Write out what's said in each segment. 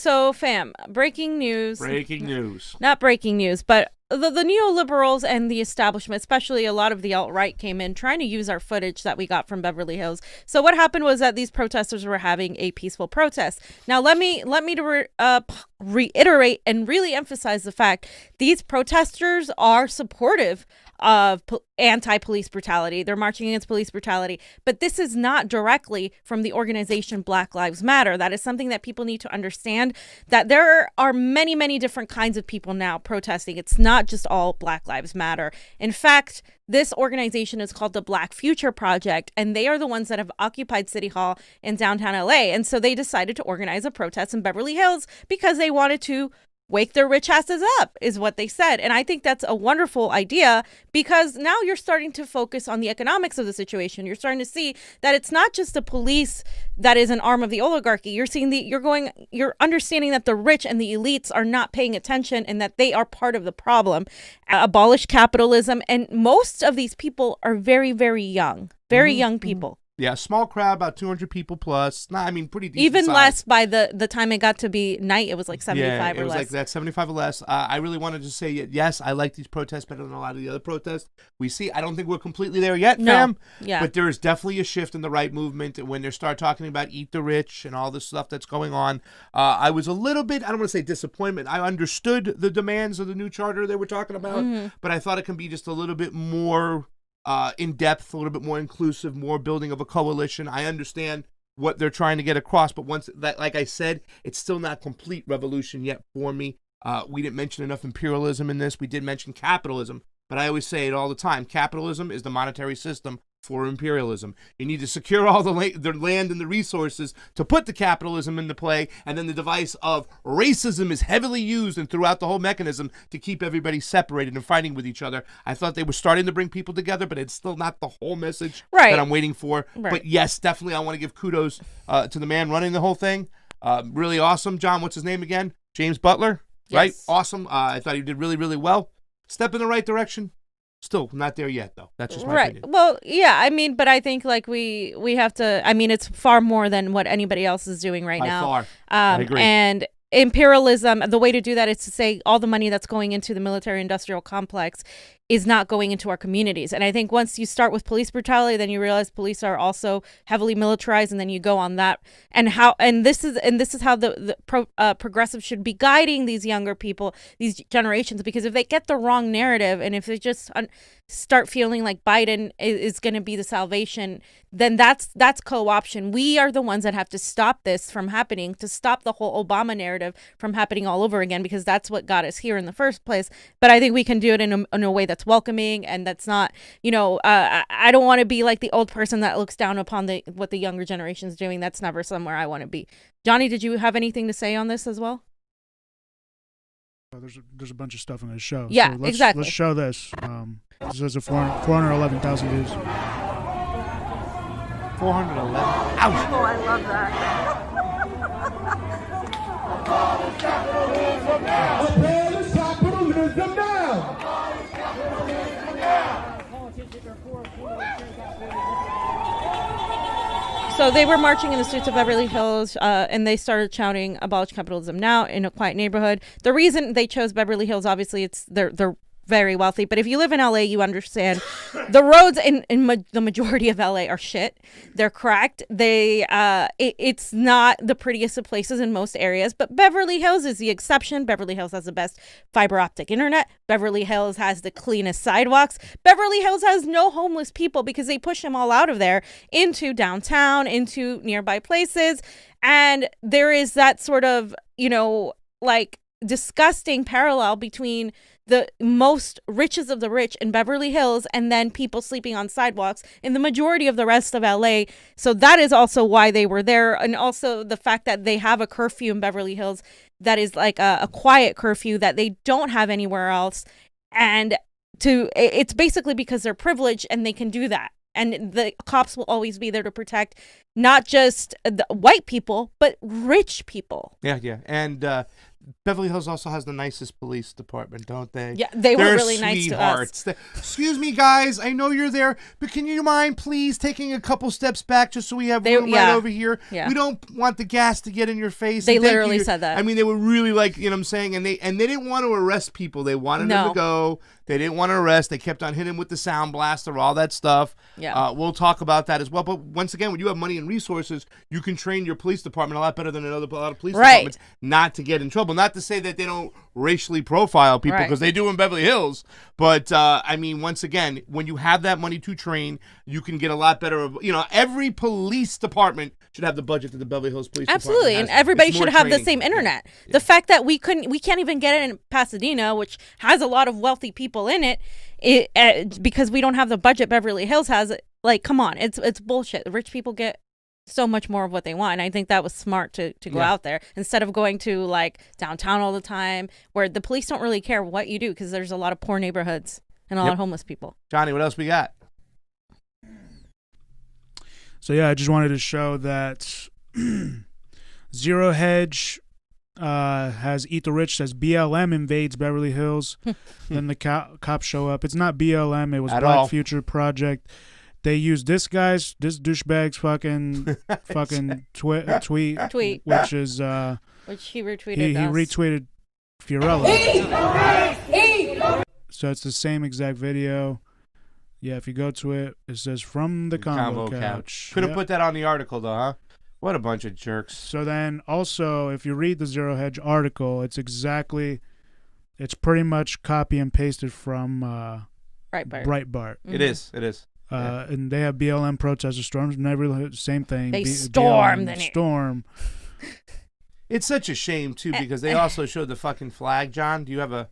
So, fam, breaking news. Breaking news. Not breaking news, but the neoliberals and the establishment, especially a lot of the alt-right, came in trying to use our footage that we got from Beverly Hills. So what happened was that these protesters were having a peaceful protest. Now, let me reiterate and really emphasize the fact these protesters are supportive of anti-police brutality. They're marching against police brutality. But this is not directly from the organization Black Lives Matter. That is something that people need to understand, that there are many, many different kinds of people now protesting. It's not just all Black Lives Matter. In fact, this organization is called the Black Future Project, and they are the ones that have occupied City Hall in downtown LA. And so they decided to organize a protest in Beverly Hills because they wanted to wake their rich asses up, is what they said. And I think that's a wonderful idea, because now you're starting to focus on the economics of the situation. You're starting to see that it's not just the police that is an arm of the oligarchy. You're seeing you're understanding that the rich and the elites are not paying attention and that they are part of the problem. Abolish capitalism. And most of these people are very, very young, young people. Yeah, small crowd, about 200 people plus. Nah, I mean, pretty decent Even size. less by the time it got to be night. It was like 75 or less. Yeah, it was like that, 75 or less. I really wanted to say, yes, I like these protests better than a lot of the other protests we see. I don't think we're completely there yet, fam. Yeah. But there is definitely a shift in the right movement when they start talking about eat the rich and all this stuff that's going on. I was a little bit, I don't want to say disappointment. I understood the demands of the new charter they were talking about, but I thought it can be just a little bit more in depth, a little bit more inclusive, more building of a coalition. I understand what they're trying to get across, but once that, like I said, it's still not complete revolution yet for me. We didn't mention enough imperialism in this. We did mention capitalism, but I always say it all the time. Capitalism is the monetary system for imperialism. You need to secure all the land and the resources to put the capitalism into play, and then the device of racism is heavily used and throughout the whole mechanism to keep everybody separated and fighting with each other. I thought they were starting to bring people together, but it's still not the whole message that I'm waiting for. Right. But yes, definitely I want to give kudos to the man running the whole thing. Really awesome. John, what's his name again? James Butler, right? Awesome. I thought he did really, really well. Step in the right direction. Still not there yet, though. That's just my opinion. Well, yeah, I mean, but I think like we have to, I mean, it's far more than what anybody else is doing right now. By far. I agree. And imperialism, the way to do that is to say all the money that's going into the military-industrial complex is not going into our communities. And I think once you start with police brutality, then you realize police are also heavily militarized, and then you go on that. And this is how the progressives should be guiding these younger people, these generations, because if they get the wrong narrative, and if they just start feeling like Biden is going to be the salvation, then that's co-option. We are the ones that have to stop this from happening, to stop the whole Obama narrative from happening all over again, because that's what got us here in the first place. But I think we can do it in a way that's welcoming, and that's not, I don't want to be like the old person that looks down upon what the younger generation is doing. That's never somewhere I want to be. Johnny, did you have anything to say on this as well? There's a bunch of stuff in this show. Yeah, so exactly. Let's show this. This is a 411,000 views. 411. Ouch. Oh, I love that. Abolish capitalism now! So they were marching in the streets of Beverly Hills, and they started shouting "Abolish capitalism now" in a quiet neighborhood. The reason they chose Beverly Hills, obviously, it's they're very wealthy. But if you live in LA, you understand the roads in the majority of LA are shit. They're cracked. It's not the prettiest of places in most areas, but Beverly Hills is the exception. Beverly Hills has the best fiber optic internet. Beverly Hills has the cleanest sidewalks. Beverly Hills has no homeless people because they push them all out of there into downtown, into nearby places. And there is that sort of, like disgusting parallel between the most richest of the rich in Beverly Hills and then people sleeping on sidewalks in the majority of the rest of LA. So that is also why they were there. And also the fact that they have a curfew in Beverly Hills that is like a quiet curfew that they don't have anywhere else. And it's basically because they're privileged and they can do that. And the cops will always be there to protect not just the white people, but rich people. Yeah. And Beverly Hills also has the nicest police department, don't they? Yeah, they were They're really nice to us. sweethearts. Excuse me, guys. I know you're there, but can you mind please taking a couple steps back just so we have room right over here? Yeah. We don't want the gas to get in your face. They And thank literally you. said that. I mean, they were really like, you know what I'm saying? And they didn't want to arrest people. They wanted them to go. They didn't want to arrest. They kept on hitting with the sound blaster, all that stuff. Yeah. We'll talk about that as well. But once again, when you have money and resources, you can train your police department a lot better than a lot of police departments not to get in trouble. Not to say that they don't racially profile people, because they do in Beverly Hills. But, I mean, once again, when you have that money to train, you can get a lot better. Every police department should have the budget that the Beverly Hills Police Absolutely, Department has. and everybody It's more should have the training. same internet. The fact that we can't even get it in Pasadena, which has a lot of wealthy people in it, because we don't have the budget Beverly Hills has. Like, come on, it's bullshit. The rich people get so much more of what they want, and I think that was smart to go out there instead of going to like downtown all the time, where the police don't really care what you do because there's a lot of poor neighborhoods and a lot of homeless people. Johnny, what else we got? So yeah, I just wanted to show that Zero Hedge has Eat the Rich, says BLM invades Beverly Hills. Then the cops show up. It's not BLM. It was At Black all. Future Project. They used this douchebag's fucking tweet, which is Which he retweeted. he us. retweeted Fiorella. So it's the same exact video. Yeah, if you go to it, it says from the Convo Couch. Couldn't Yep. put that on the article, though, huh? What a bunch of jerks. So then also, if you read the Zero Hedge article, it's pretty much copy and pasted from Breitbart. It is. And they have BLM protester storms. Never same thing. They stormed BLM in it. storm. It's such a shame, too, because they also showed the fucking flag, John. Do you have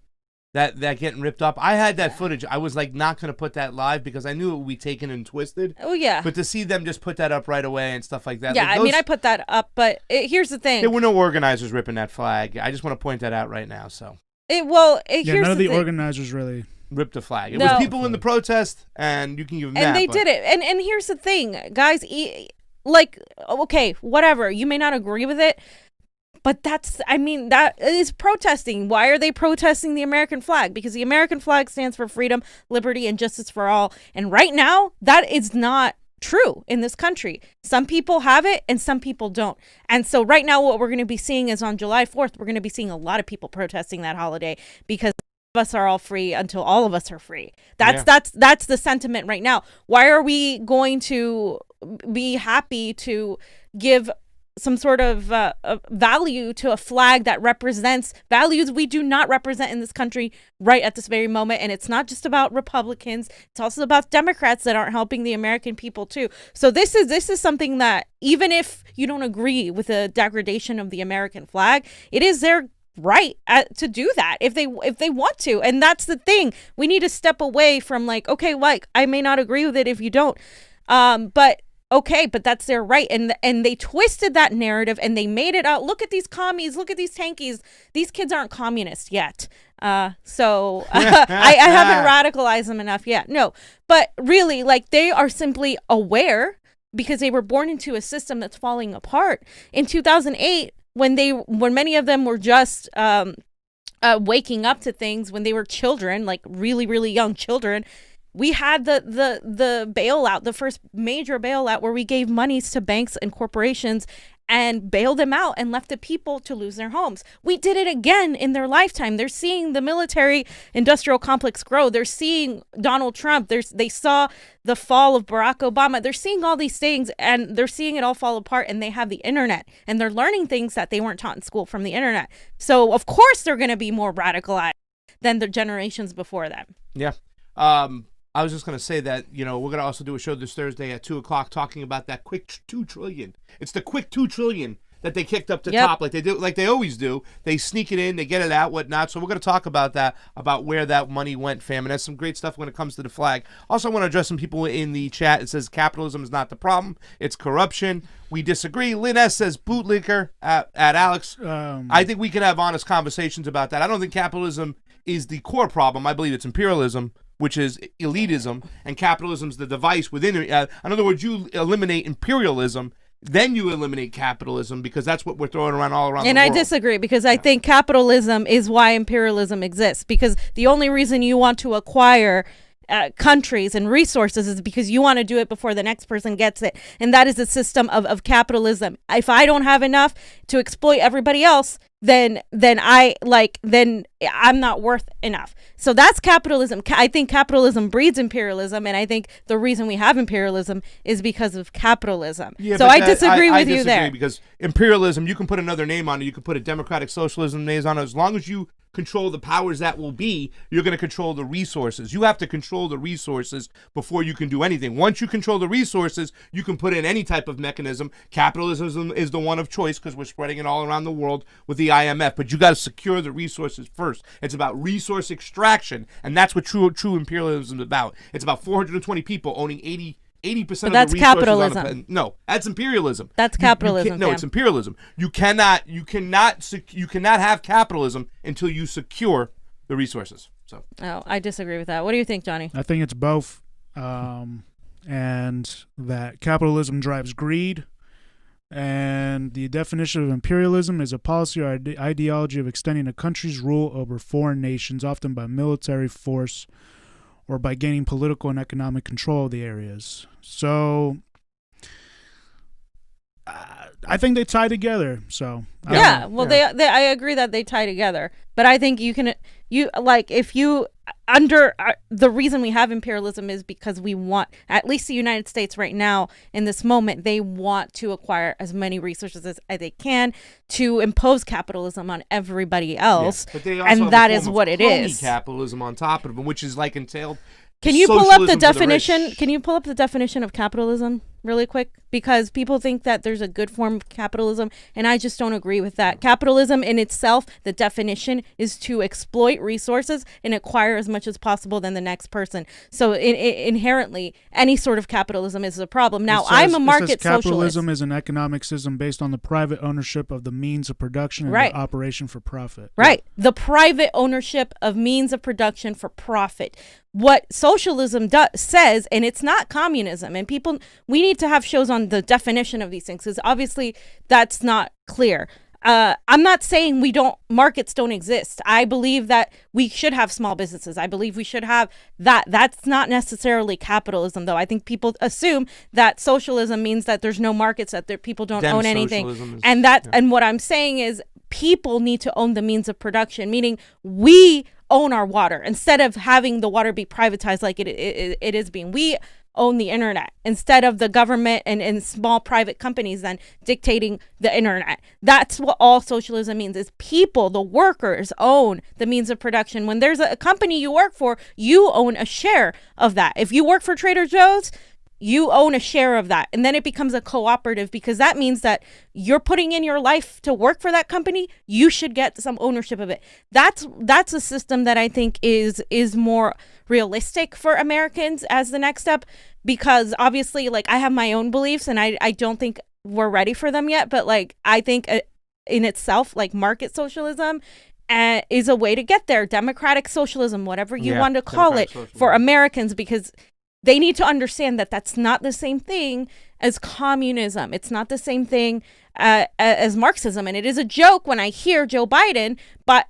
that getting ripped up? I had that footage. I was like not going to put that live because I knew it would be taken and twisted. Oh, yeah. But to see them just put that up right away and stuff like that. Yeah, like I mean, I put that up, but here's the thing. There were no organizers ripping that flag. I just want to point that out right now. So Yeah, here's none of the thing. organizers really. ripped the flag. It No. was people in the protest, and you can give them that. And they but- did it. And here's the thing, guys. Like, okay, whatever. You may not agree with it, but that is protesting. Why are they protesting the American flag? Because the American flag stands for freedom, liberty, and justice for all. And right now, that is not true in this country. Some people have it and some people don't. And so right now, what we're going to be seeing is on July 4th, we're going to be seeing a lot of people protesting that holiday because of us are all free until all of us are free. That's the sentiment right now. Why are we going to be happy to give some sort of value to a flag that represents values we do not represent in this country right at this very moment? And it's not just about Republicans, it's also about Democrats that aren't helping the American people too. So this is something that, even if you don't agree with the degradation of the American flag, it is their right to do that if they want to. And that's the thing, we need to step away from like, okay, like I may not agree with it if you don't, but okay, but that's their right. And they twisted that narrative and they made it out. Look at these commies. Look at these tankies. These kids aren't communists yet. So I haven't radicalized them enough yet. No, but really, like, they are simply aware because they were born into a system that's falling apart. In 2008, when many of them were just waking up to things, when they were children, like really, really young children, we had the bailout, the first major bailout, where we gave monies to banks and corporations and bailed them out and left the people to lose their homes. We did it again in their lifetime. They're seeing the military industrial complex grow. They're seeing Donald Trump. They saw the fall of Barack Obama. They're seeing all these things and they're seeing it all fall apart, and they have the internet and they're learning things that they weren't taught in school from the internet. So of course they're going to be more radicalized than the generations before them. Yeah. I was just going to say that, we're going to also do a show this Thursday at 2 o'clock talking about that quick $2 trillion. It's the quick $2 trillion that they kicked up the top like they always do. They sneak it in, they get it out, whatnot. So we're going to talk about that, about where that money went, fam. And that's some great stuff when it comes to the flag. Also, I want to address some people in the chat. It says capitalism is not the problem. It's corruption. We disagree. Lynn S. says bootlicker at Alex. I think we can have honest conversations about that. I don't think capitalism is the core problem. I believe it's imperialism, which is elitism, and capitalism's the device within it. In other words, you eliminate imperialism, then you eliminate capitalism, because that's what we're throwing around all around And the I world. disagree, because I think capitalism is why imperialism exists, because the only reason you want to acquire countries and resources is because you want to do it before the next person gets it. And that is the system of capitalism. If I don't have enough to exploit everybody else, then I'm not worth enough. So that's capitalism. I think capitalism breeds imperialism, and I think the reason we have imperialism is because of capitalism. Yeah, so but I disagree with you there. Because imperialism, you can put another name on it. You can put a democratic socialism name on it. As long as you control the powers that will be, you're going to control the resources. You have to control the resources before you can do anything. Once you control the resources, you can put in any type of mechanism. Capitalism is the one of choice because we're spreading it all around the world with the IMF, but you got to secure the resources first. It's about resource extraction, and that's what true imperialism is about. It's about 420 people owning 80% of that's the resources. capitalism. No, that's imperialism. That's capitalism. No, it's imperialism. You cannot have capitalism until you secure the resources. So. Oh, I disagree with that. What do you think, Johnny? I think it's both, and that capitalism drives greed, and the definition of imperialism is a policy or ideology of extending a country's rule over foreign nations, often by military force or by gaining political and economic control of the areas. So I think they tie together. So Yeah, well, they I agree that they tie together, but I think the reason we have imperialism is because we want, at least the United States right now in this moment, they want to acquire as many resources as they can to impose capitalism on everybody else, But they also and have that a is form what of it crony is. capitalism on top of them, which is like entailed. Can you pull up the socialism for definition? rich. Can you pull up the definition of capitalism really quick? Because people think that there's a good form of capitalism, and I just don't agree with that. Capitalism in itself, the definition is to exploit resources and acquire as much as possible than the next person. So inherently, any sort of capitalism is a problem. Now, I'm a market socialist. Capitalism is an economic system based on the private ownership of the means of production and the operation for profit. Right. The private ownership of means of production for profit. What socialism says, and it's not communism, and we need to have shows on the definition of these things, because obviously that's not clear. I'm not saying markets don't exist. I believe that we should have small businesses. I believe we should have that. That's not necessarily capitalism, though. I think people assume that socialism means that there's no markets, that people don't own anything. And what I'm saying is people need to own the means of production, meaning we own our water instead of having the water be privatized like it is being. We own the internet instead of the government and small private companies then dictating the internet. That's what all socialism means, is people, the workers, own the means of production. When there's a company you work for, you own a share of that. If you work for Trader Joe's, you own a share of that. And then it becomes a cooperative, because that means that you're putting in your life to work for that company. You should get some ownership of it. That's a system that I think is more realistic for Americans as the next step, because obviously, like, I have my own beliefs and I don't think we're ready for them yet. But like, I think in itself, like, market socialism is a way to get there. Democratic socialism, whatever you want to call it, for Americans, because they need to understand that that's not the same thing as communism. It's not the same thing as Marxism. And it is a joke when I hear Joe Biden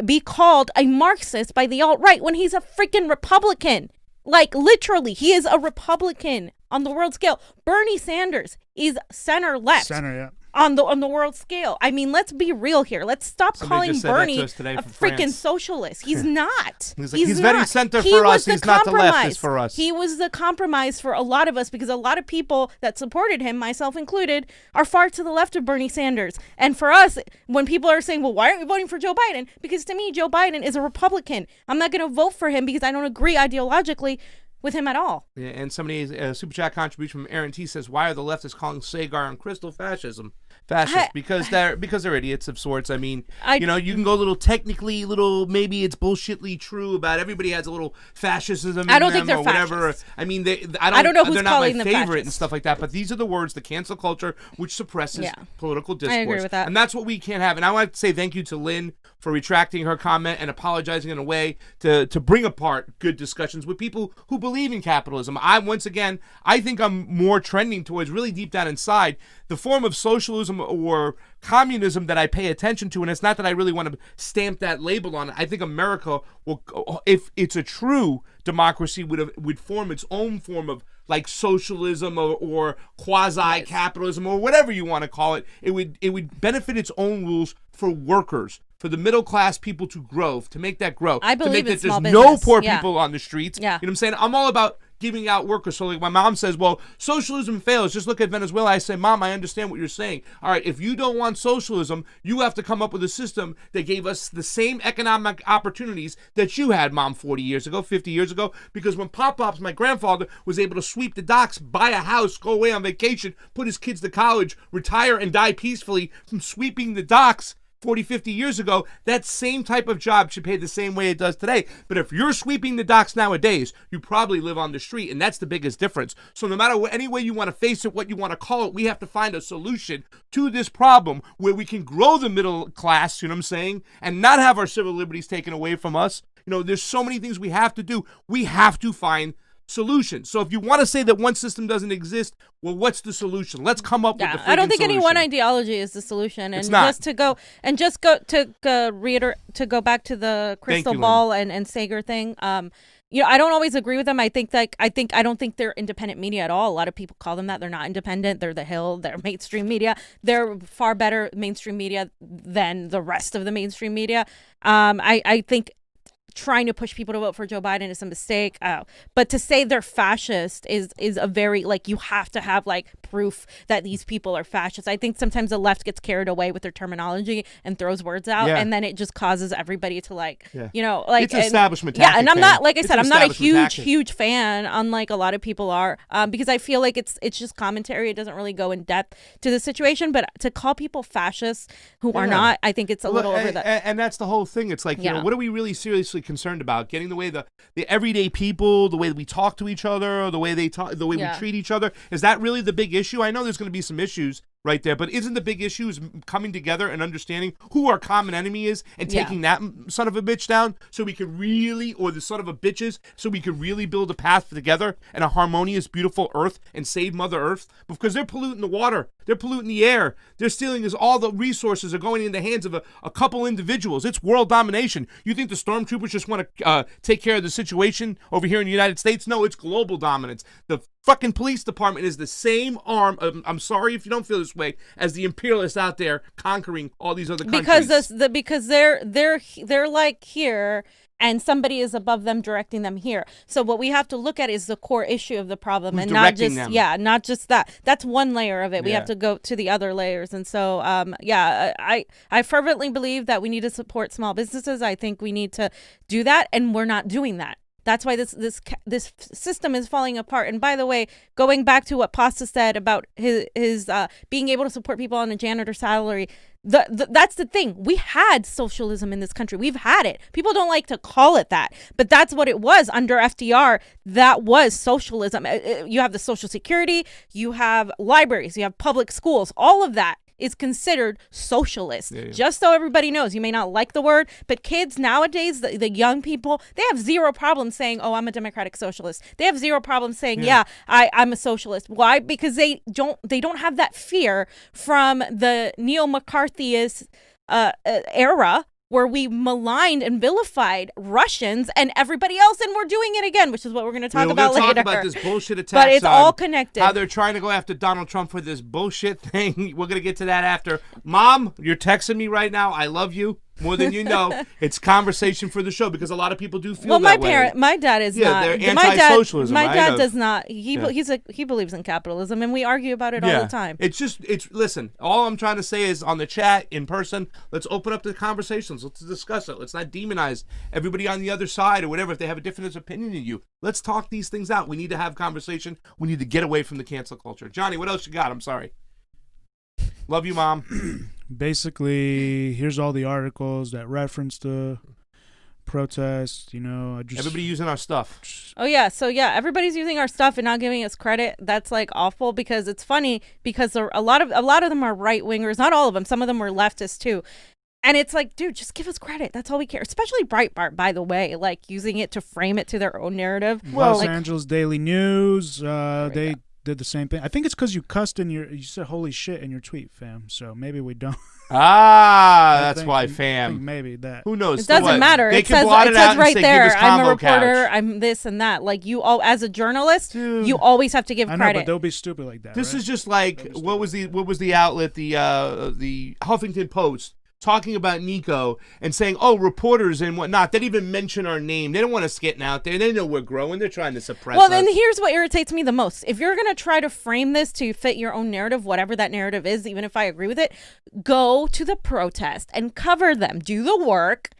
be called a Marxist by the alt-right when he's a freaking Republican. Like, literally, he is a Republican on the world scale. Bernie Sanders is center-left. On the world scale. I mean, let's be real here. Let's stop calling Bernie a freaking socialist. He's not. He's very center for us. He's not the leftist for us. He was the compromise for a lot of us, because a lot of people that supported him, myself included, are far to the left of Bernie Sanders. And for us, when people are saying, well, why aren't we voting for Joe Biden? Because to me, Joe Biden is a Republican. I'm not going to vote for him because I don't agree ideologically with him at all. Yeah, and somebody, super chat contribution from Aaron T says, why are the leftists calling Sagar and Crystal fascism? Fascist, because they're idiots of sorts. I mean, you know, you can go a little technically, maybe it's bullshitly true about everybody has a little fascism in I don't them think they're or whatever. fascists. I mean, I don't know who's they're not calling my them favorite fascists. and stuff like that. But these are the words, the cancel culture, which suppresses political discourse. I agree with that. And that's what we can't have. And I want to say thank you to Lynn for retracting her comment and apologizing in a way to bring apart good discussions with people who believe in capitalism. I think I'm more trending towards really deep down inside the form of socialism or communism that I pay attention to, and it's not that I really want to stamp that label on it. I think America will, if it's a true democracy, would form its own form of like socialism or quasi-capitalism or whatever you want to call it. It would benefit its own rules for workers, for the middle class people to grow, to make that grow. I believe to make it's that small there's no business. poor Yeah. people on the streets. Yeah. You know what I'm saying? I'm all about giving out workers. So like my mom says, well, socialism fails. Just look at Venezuela. I say, Mom, I understand what you're saying. All right, if you don't want socialism, you have to come up with a system that gave us the same economic opportunities that you had, Mom, 40 years ago, 50 years ago. Because when Pop-Pops, my grandfather, was able to sweep the docks, buy a house, go away on vacation, put his kids to college, retire, and die peacefully from sweeping the docks 40, 50 years ago, that same type of job should pay the same way it does today. But if you're sweeping the docks nowadays, you probably live on the street, and that's the biggest difference. So no matter any way you want to face it, what you want to call it, we have to find a solution to this problem where we can grow the middle class, you know what I'm saying, and not have our civil liberties taken away from us. You know, there's so many things we have to do. We have to find solutions. So if you want to say that one system doesn't exist, well, what's the solution? Let's come up with the I don't think solution. any one ideology is the solution. And It's not. just to go back to the crystal you, ball and Sager thing. You know, I don't always agree with them. I don't think they're independent media at all. A lot of people call them that. They're not independent. They're the Hill. They're mainstream media. They're far better mainstream media than the rest of the mainstream media. I think trying to push people to vote for Joe Biden is a mistake. But to say they're fascist is a very, like, you have to have like proof that these people are fascists. I think sometimes the left gets carried away with their terminology and throws words out, and then it just causes everybody to you know, like, it's establishment yeah, tactic, and I'm not, like I said, I'm not a establishment huge fan, unlike a lot of people are, because I feel like it's just commentary. It doesn't really go in depth to the situation. But to call people fascists who are not, I think it's a little over the. And that's the whole thing. It's like, you know, what are we really seriously concerned about? Getting the way the everyday people, the way that we talk to each other, or the way they talk, the way we treat each other. Is that really the big issue? I know there's going to be some issues right there, but isn't the big issue is coming together and understanding who our common enemy is and taking that son of a bitch down, so we can really, or the son of a bitches, so we can really build a path together and a harmonious, beautiful earth and save Mother Earth? Because they're polluting the water, they're polluting the air, they're stealing us. All the resources are going in the hands of a couple individuals. It's world domination. You think the stormtroopers just want to take care of the situation over here in the United States? No, it's global dominance. The fucking police department is the same arm of, I'm sorry if you don't feel this way, as the imperialists out there conquering all these other countries. Because they're like here, and somebody is above them directing them here. So what we have to look at is the core issue of the problem, Who's and not directing just them? not just that. That's one layer of it. We Yeah. have to go to the other layers. And so I fervently believe that we need to support small businesses. I think we need to do that, and we're not doing that. That's why this system is falling apart. And by the way, going back to what Pasta said about his being able to support people on a janitor salary, that's the thing. We had socialism in this country. We've had it. People don't like to call it that, but that's what it was under FDR. That was socialism. You have the Social Security, you have libraries, you have public schools. All of that is considered socialist. Yeah. Just so everybody knows, you may not like the word, but kids nowadays, the young people, they have zero problem saying, oh, I'm a democratic socialist. They have zero problem saying, I'm a socialist. Why? Because they don't have that fear from the neo-McCarthyist era, where we maligned and vilified Russians and everybody else, and we're doing it again, which is what we're going to talk about later. We're going to talk about this bullshit attack. But it's all connected. How they're trying to go after Donald Trump for this bullshit thing. We're going to get to that after. Mom, you're texting me right now. I love you more than you know. It's conversation for the show, because a lot of people do feel that way. My dad is not. They're anti-socialism. My dad does not. He believes in capitalism, and we argue about it all the time. Listen, all I'm trying to say is, on the chat, in person, let's open up the conversations. Let's discuss it. Let's not demonize everybody on the other side or whatever if they have a different opinion than you. Let's talk these things out. We need to have conversation. We need to get away from the cancel culture. Johnny, what else you got? I'm sorry. Love you, Mom. Basically, here's all the articles that reference the protests. You know, Everybody using our stuff. Oh yeah, so yeah, everybody's using our stuff and not giving us credit. That's like awful because it's funny because a lot of them are right wingers. Not all of them. Some of them were leftists too. And it's like, dude, just give us credit. That's all we care. Especially Breitbart, by the way, like using it to frame it to their own narrative. Los Angeles Daily News, they did the same thing. I think it's because you cussed you said holy shit in your tweet, fam. So maybe we don't. That's why, fam. I think maybe that. Who knows? It doesn't matter. They It says right there, I'm a reporter, I'm this and that. Like you all, as a journalist, you always have to give credit. I know, but they'll be stupid like that. This right? is just like what was the outlet, the Huffington Post, talking about Nico and saying, oh, reporters and whatnot. They didn't even mention our name. They don't want us getting out there. They know we're growing. They're trying to suppress us. Well, then here's what irritates me the most. If you're going to try to frame this to fit your own narrative, whatever that narrative is, even if I agree with it, go to the protest and cover them. Do the work,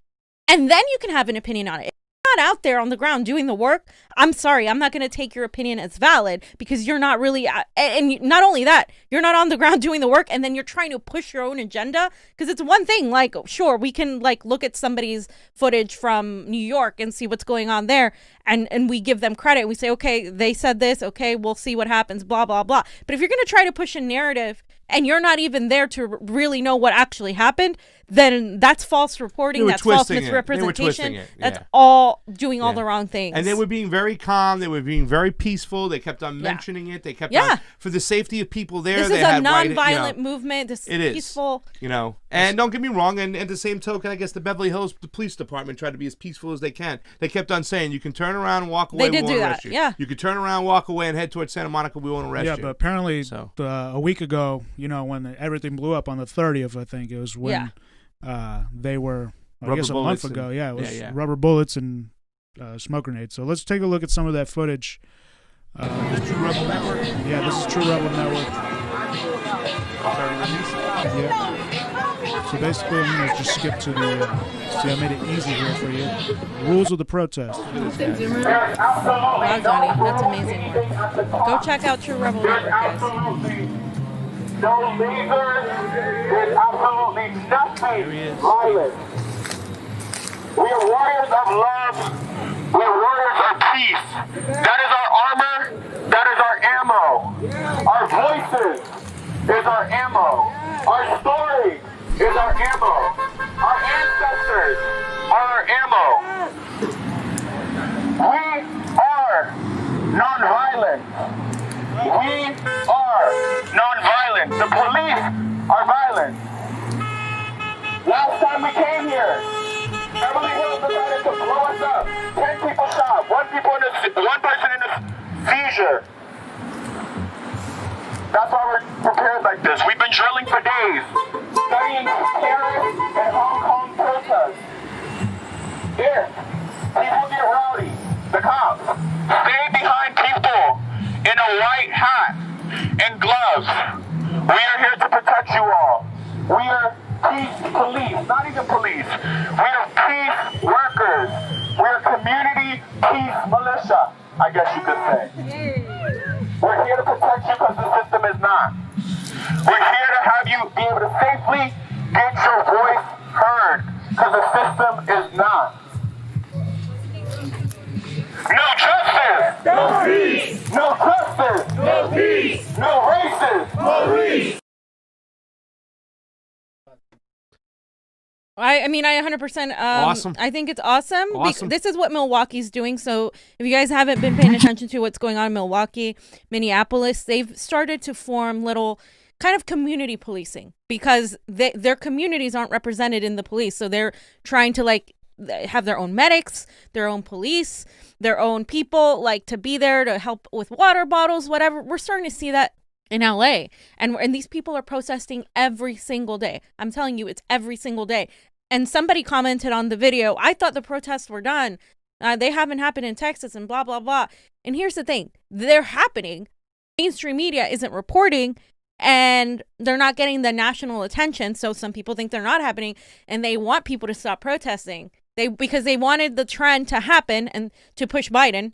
and then you can have an opinion on it. Not out there on the ground doing the work, I'm sorry, I'm not going to take your opinion as valid because you're not really, and not only that, you're not on the ground doing the work, and then you're trying to push your own agenda. Because it's one thing, like, sure, we can like look at somebody's footage from New York and see what's going on there, and we give them credit. We say, okay, they said this, okay, we'll see what happens, blah blah blah. But if you're going to try to push a narrative and you're not even there to really know what actually happened, then that's false reporting. That's false misrepresentation. That's all doing all the wrong things. And they were being very calm. They were being very peaceful. They kept on mentioning it. They kept on, for the safety of people there. This is a non-violent movement. This is peaceful. And don't get me wrong. And at the same token, I guess the Beverly Hills Police Department tried to be as peaceful as they can. They kept on saying, you can turn around and walk away. They did we won't do arrest that. you. Yeah. You can turn around, walk away, and head towards Santa Monica. We won't arrest you. Yeah, but apparently a week ago, when everything blew up on the 30th, I think it was when they were, I guess a month ago. It was rubber bullets and smoke grenades. So let's take a look at some of that footage. This is True Rebel Network? Yeah, this is True Rebel Network. Yeah. So basically, I'm going to just skip to the, see, I made it easy here for you. Rules of the protest. Wow, Johnny, that's amazing work. Go check out True Rebel Network, guys. No lasers is absolutely nothing violent. We are warriors of love. We are warriors of peace. That is our armor. That is our ammo. Our voices is our ammo. Our story is our ammo. Our ancestors are our ammo. We are non-violent. We are non-violent. The police are violent. Last time we came here, Beverly Hills decided to blow us up. 10 people shot. One person in a seizure. That's why we're prepared like this. We've been drilling for days, studying Paris and Hong Kong protests. If people get rowdy, the cops stay behind people in a white hat and gloves. We are here to protect you all. We are peace police, not even police. We are peace workers. We are community peace militia, I guess you could say. We're here to protect you because the system is not. We're here to have you be able to safely get your voice heard because the system is not. No justice! No peace! No justice! No peace! No races! No peace! I mean, I 100%. Awesome. I think it's awesome. This is what Milwaukee's doing. So if you guys haven't been paying attention to what's going on in Milwaukee, Minneapolis, they've started to form little kind of community policing because their communities aren't represented in the police. So they're trying to like have their own medics, their own police, their own people like to be there to help with water bottles, whatever. We're starting to see that in LA. And these people are protesting every single day. I'm telling you, it's every single day. And somebody commented on the video, I thought the protests were done. They haven't happened in Texas and blah, blah, blah. And here's the thing. They're happening. Mainstream media isn't reporting and they're not getting the national attention. So some people think they're not happening and they want people to stop protesting. Because they wanted the trend to happen and to push Biden.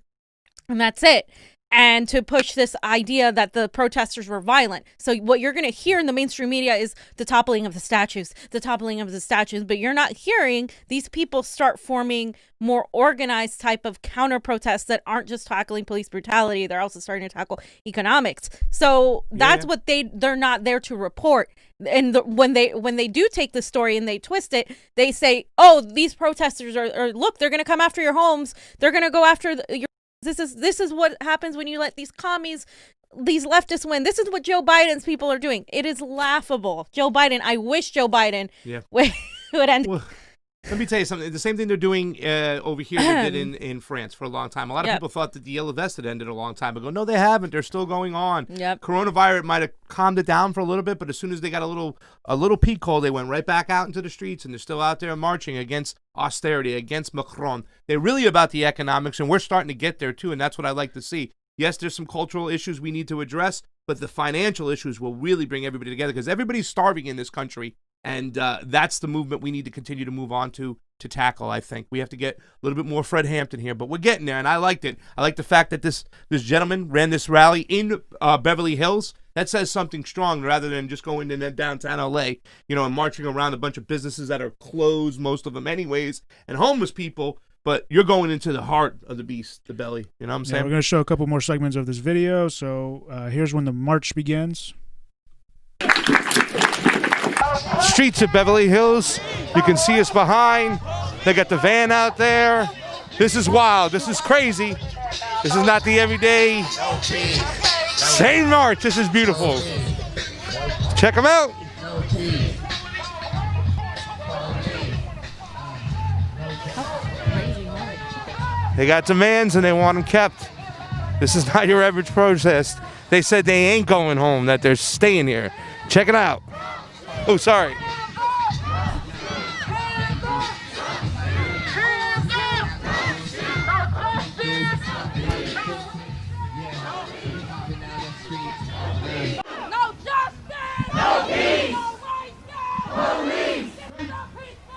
And that's it. and to push this idea that the protesters were violent. So what you're going to hear in the mainstream media is the toppling of the statues, but you're not hearing these people start forming more organized type of counter protests that aren't just tackling police brutality. They're also starting to tackle economics. So that's what they're not there to report. And when they do take the story and they twist it, they say, oh, these protesters are look, they're going to come after your homes. They're going to go after your. This is what happens when you let these commies, these leftists win. This is what Joe Biden's people are doing. It is laughable. Joe Biden, I wish Joe Biden would end. Well, let me tell you something. The same thing they're doing over here they did in France for a long time. A lot of people thought that the yellow vest had ended a long time ago. No, they haven't. They're still going on. Yep. Coronavirus might have calmed it down for a little bit, but as soon as they got a little peak hole, they went right back out into the streets, and they're still out there marching against austerity, against Macron. They're really about the economics, and we're starting to get there too, and that's what I like to see. Yes, there's some cultural issues we need to address, but the financial issues will really bring everybody together because everybody's starving in this country. And that's the movement we need to continue to move on to tackle, I think. We have to get a little bit more Fred Hampton here, but we're getting there, and I liked it. I like the fact that this gentleman ran this rally in Beverly Hills. That says something strong rather than just going into downtown L.A., and marching around a bunch of businesses that are closed, most of them anyways, and homeless people, but you're going into the heart of the beast, the belly. You know what I'm saying? We're going to show a couple more segments of this video, so here's when the march begins. Streets of Beverly Hills. You can see us behind. They got the van out there. This is wild. This is crazy. This is not the everyday same march. This is beautiful. Check them out. They got demands and they want them kept. This is not your average protest. They said they ain't going home, that they're staying here. Check it out. Oh, sorry.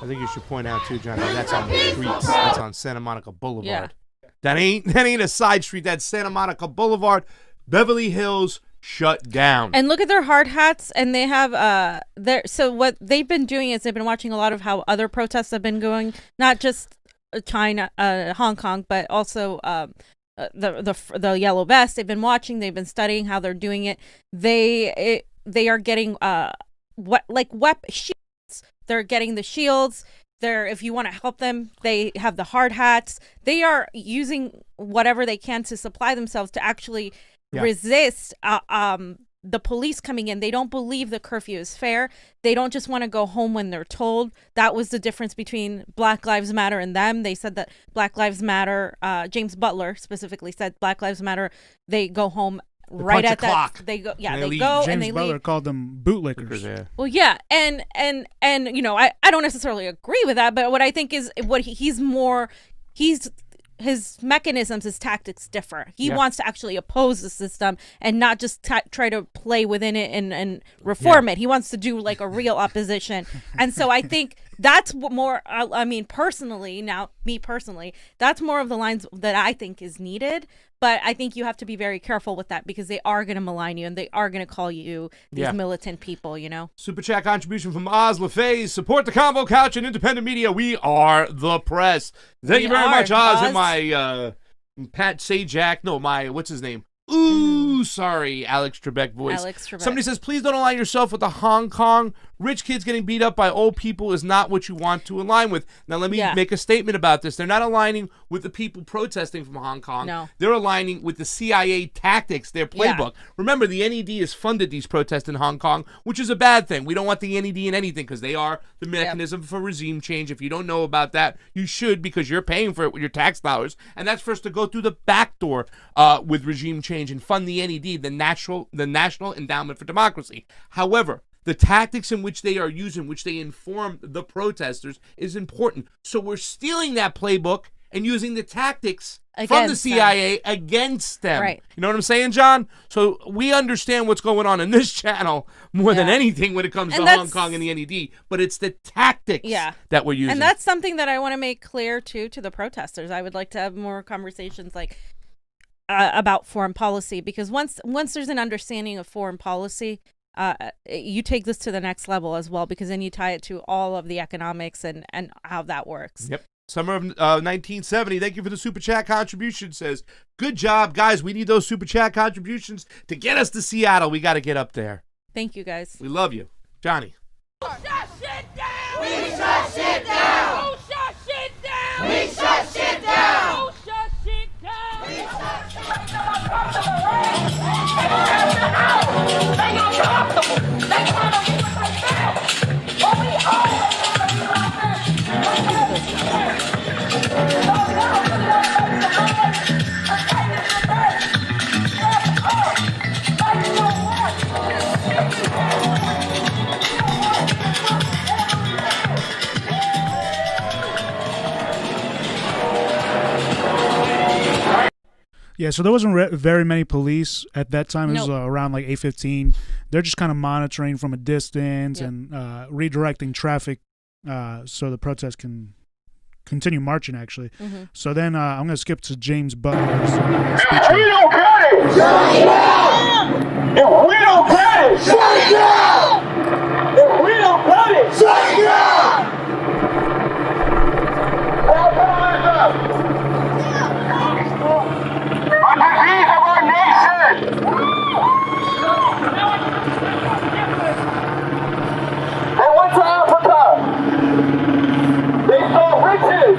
I think you should point out too, Johnny, that's on the streets. That's on Santa Monica Boulevard. Yeah. That ain't a side street. That's Santa Monica Boulevard. Beverly Hills shut down. And look at their hard hats, and they have so what they've been doing is they've been watching a lot of how other protests have been going, not just China, Hong Kong, but also the yellow vest. They've been watching, they've been studying how they're doing it. They are getting shields. They're getting the shields. If you want to help them, they have the hard hats. They are using whatever they can to supply themselves to actually resist the police coming in. They don't believe the curfew is fair. They don't just want to go home when they're told. That was the difference between Black Lives Matter and them. They said that Black Lives Matter, James Butler specifically said Black Lives Matter, they go home right at that clock. They go, they leave. go James and they Butler leave. called them bootlickers. Yeah. Well, yeah, and I don't necessarily agree with that, but what I think is what his mechanisms, his tactics differ. He wants to actually oppose the system and not just try to play within it and reform it. He wants to do like a real opposition. And so I think that's what more, personally, that's more of the lines that I think is needed. But I think you have to be very careful with that because they are going to malign you and they are going to call you these militant people, Super chat contribution from Oz LaFaze. Support the Convo Couch and independent media. We are the press. Thank you very much, Oz. And my Pat Sajak. No, what's his name? Ooh, sorry, Alex Trebek voice. Somebody says, please don't align yourself with the Hong Kong. Rich kids getting beat up by old people is not what you want to align with. Now, let me make a statement about this. They're not aligning with the people protesting from Hong Kong. No. They're aligning with the CIA tactics, their playbook. Yeah. Remember, the NED has funded these protests in Hong Kong, which is a bad thing. We don't want the NED in anything because they are the mechanism for regime change. If you don't know about that, you should because you're paying for it with your tax dollars. And that's for us to go through the back door with regime change and fund the NED, the National Endowment for Democracy. However, the tactics in which they are using, which they inform the protesters, is important. So we're stealing that playbook and using the tactics from the CIA against them. Right. You know what I'm saying, John? So we understand what's going on in this channel more than anything when it comes to Hong Kong and the NED. But it's the tactics that we're using. And that's something that I want to make clear, too, to the protesters. I would like to have more conversations like, about foreign policy, because once there's an understanding of foreign policy, you take this to the next level as well, because then you tie it to all of the economics and how that works. Yep. Summer of 1970. Thank you for the super chat contribution. Says, good job, guys. We need those super chat contributions to get us to Seattle. We got to get up there. Thank you, guys. We love you, Johnny. Shut shit down! We shut shit down! Who shut shit down? We shut shit down! Who shut shit down? We shut shit down! They uncomfortable! They trying to keep us like that! But we all Yeah, so there wasn't very many police at that time. It was around like 8:15. They're just kind of monitoring from a distance and redirecting traffic so the protest can continue marching, actually. So then I'm going to skip to James Butler's speech. If we don't get it, shut it down! If we don't get it, shut it down! If we don't get it, shut it down! Capitalism! A disease of our nation! They went to Africa. They saw riches,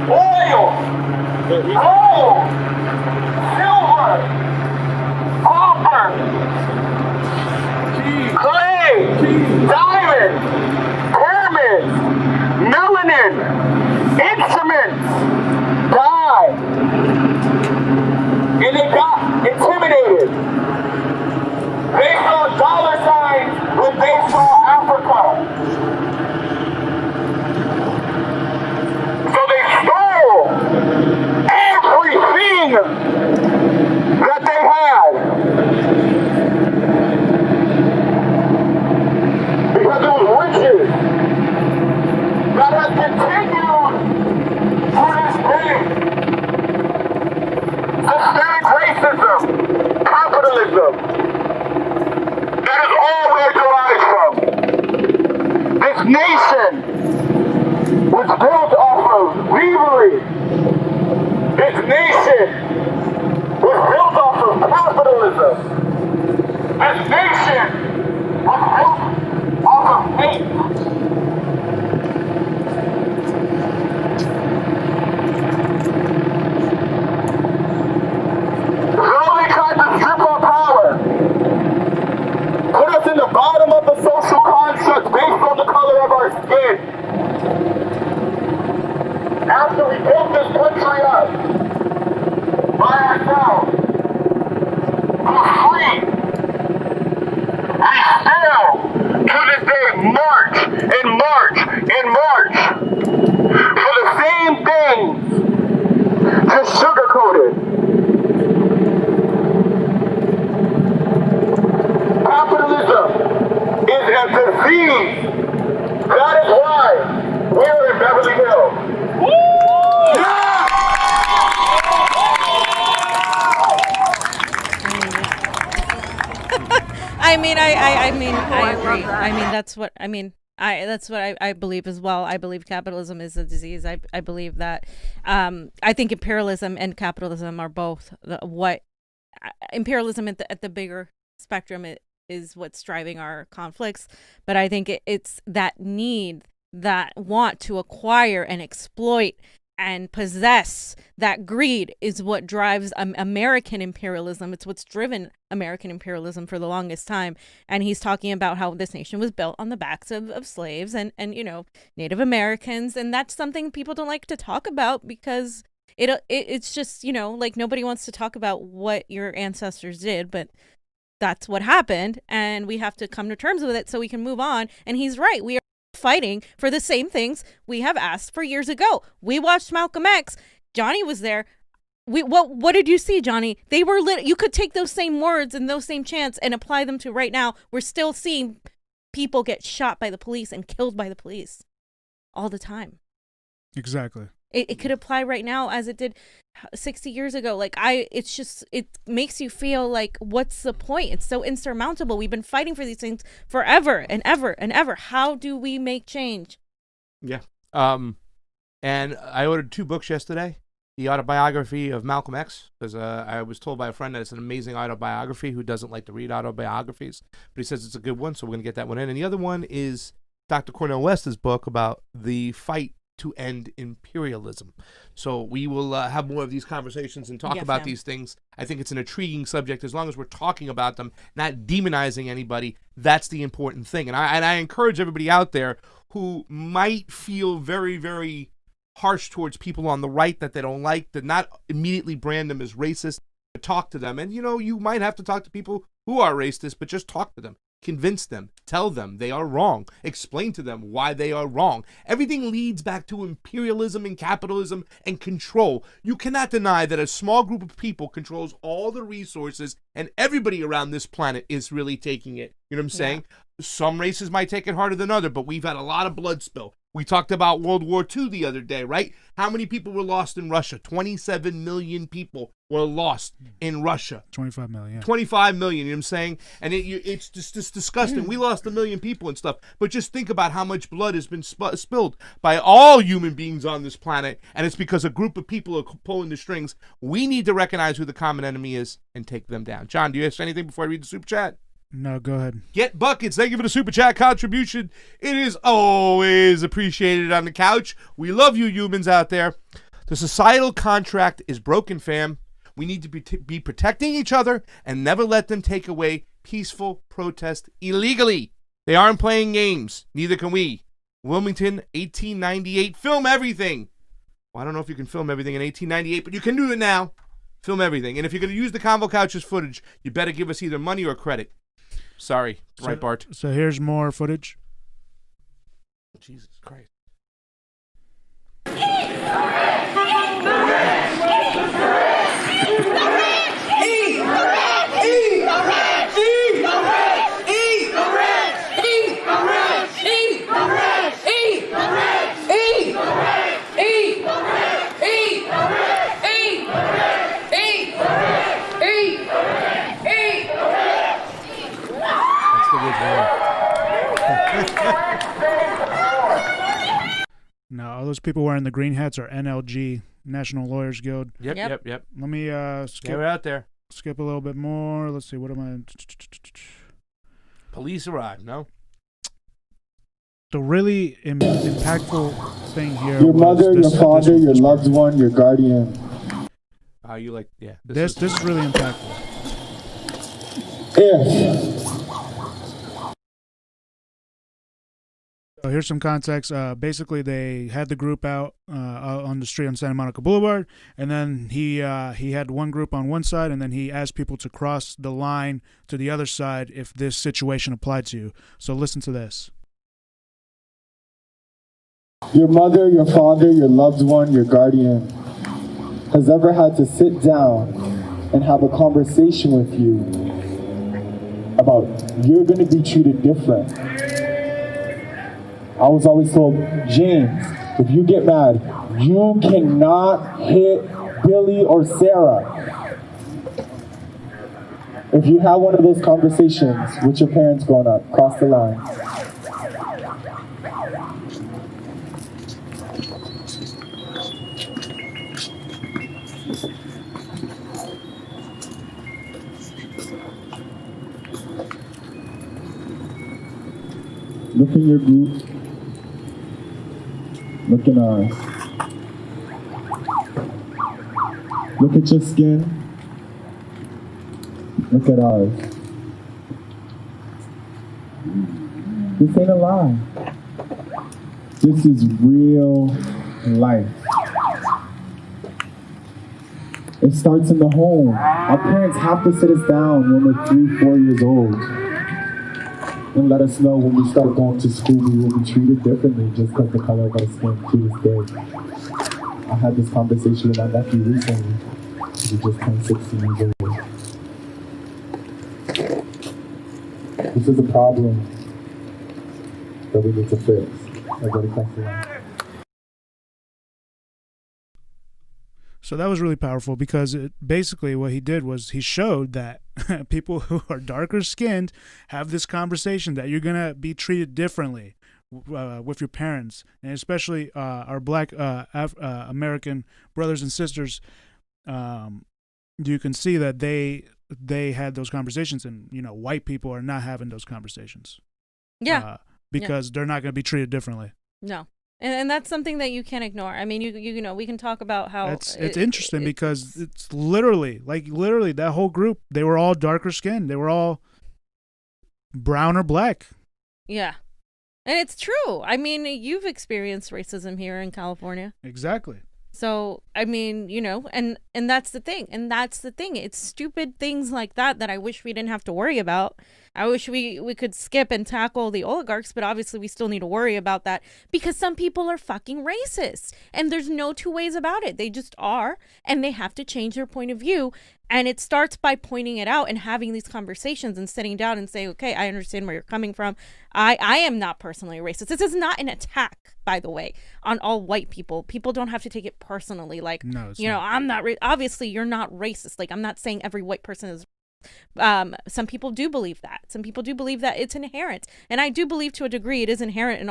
oil, gold, silver, copper, clay, diamond, pyramids, melanin, instruments, dye. And they got intimidated. They saw dollar signs when they saw Africa. So they stole everything that they had. Because it was riches that has continued to this day. Systemic racism, capitalism, that is all where it derives from. This nation was built off of thievery. This nation was built off of capitalism. This nation was built off of hate. Put us in the bottom of the social construct based on the color of our skin. After we built this country up by ourselves, we're free. We still, to this day, march and march and march for the same things, just sugar-coated. Capitalism is a disease. That is why we're in Beverly Hills. I agree. That's what I believe as well. I believe capitalism is a disease. I believe that. I think imperialism and capitalism are both imperialism at the bigger spectrum. Is what's driving our conflicts, but I think it's that need, that want to acquire and exploit and possess, that greed is what drives American imperialism. It's what's driven American imperialism for the longest time. And he's talking about how this nation was built on the backs of slaves and Native Americans, and that's something people don't like to talk about because it's just like nobody wants to talk about what your ancestors did, but that's what happened, and we have to come to terms with it so we can move on. And he's right. We are fighting for the same things we have asked for years ago. We watched Malcolm X. Johnny was there. What did you see, Johnny? They were you could take those same words and those same chants and apply them to right now. We're still seeing people get shot by the police and killed by the police all the time. Exactly. It could apply right now as it did 60 years ago. Like it's just, it makes you feel like, what's the point? It's so insurmountable. We've been fighting for these things forever and ever and ever. How do we make change? Yeah. And I ordered 2 books yesterday. The autobiography of Malcolm X, because I was told by a friend that it's an amazing autobiography who doesn't like to read autobiographies, but he says it's a good one, so we're going to get that one in. And the other one is Dr. Cornel West's book about the fight to end imperialism. So we will have more of these conversations and talk about these things. I think it's an intriguing subject. As long as we're talking about them, not demonizing anybody, that's the important thing. And I encourage everybody out there who might feel very, very harsh towards people on the right that they don't like, to not immediately brand them as racist, to talk to them. And, you know, you might have to talk to people who are racist, but just talk to them. Convince them. Tell them they are wrong. Explain to them why they are wrong. Everything leads back to imperialism and capitalism and control. You cannot deny that a small group of people controls all the resources, and everybody around this planet is really taking it. You know what I'm saying? Some races might take it harder than others, but we've had a lot of blood spill. We talked about World War II the other day, right? How many people were lost in Russia? 27 million people were lost in Russia. 25 million. Yeah. 25 million, you know what I'm saying? And it's just disgusting. We lost 1 million people and stuff. But just think about how much blood has been spilled by all human beings on this planet. And it's because a group of people are pulling the strings. We need to recognize who the common enemy is and take them down. John, do you have anything before I read the super chat? No, go ahead. Get buckets. Thank you for the super chat contribution. It is always appreciated on the couch. We love you humans out there. The societal contract is broken, fam. We need to be protecting each other and never let them take away peaceful protest illegally. They aren't playing games. Neither can we. Wilmington, 1898. Film everything. Well, I don't know if you can film everything in 1898, but you can do it now. Film everything. And if you're going to use the Convo Couch's footage, you better give us either money or credit. Sorry, right, Bart? So here's more footage. Jesus Christ. Now, all those people wearing the green hats are NLG, National Lawyers Guild. Yep. Let me skip. They're out there. Skip a little bit more. Let's see. What am I? Police arrived. No. The really impactful thing here. Your mother, your father, your loved one, your guardian. You like? Yeah. This is really impactful. If. So here's some context. Basically, they had the group out on the street on Santa Monica Boulevard, and then he had one group on one side, and then he asked people to cross the line to the other side if this situation applied to you. So listen to this. Your mother, your father, your loved one, your guardian has ever had to sit down and have a conversation with you about you're going to be treated different. I was always told, James, if you get mad, you cannot hit Billy or Sarah. If you have one of those conversations with your parents growing up, cross the line. Look in your group. Look in ours. Look at your skin. Look at ours. This ain't a lie. This is real life. It starts in the home. Our parents have to sit us down when we're 3, 4 years old and let us know when we start going to school we will be treated differently just because the color of our skin to this day. I had this conversation with my nephew recently. He just turned 16 years old. This is a problem that we need to fix. Everybody comes along. So that was really powerful because basically what he did was he showed that people who are darker skinned have this conversation that you're going to be treated differently with your parents, and especially our black American brothers and sisters. You can see that they had those conversations, and white people are not having those conversations. Yeah. Because they're not going to be treated differently. No. And that's something that you can't ignore. I mean, you know, we can talk about how it's interesting because it's literally that whole group, they were all darker skinned. They were all brown or black. Yeah. And it's true. I mean, you've experienced racism here in California. Exactly. So, I mean, and that's the thing. It's stupid things like that I wish we didn't have to worry about. I wish we could skip and tackle the oligarchs, but obviously we still need to worry about that because some people are fucking racist. And there's no two ways about it. They just are, and they have to change their point of view. And it starts by pointing it out and having these conversations and sitting down and saying, okay, I understand where you're coming from. I am not personally racist. This is not an attack, by the way, on all white people. People don't have to take it personally. Like, no, I'm not, obviously you're not racist. Like, I'm not saying every white person is. Some people do believe that. Some people do believe that it's inherent. And I do believe to a degree it is inherent in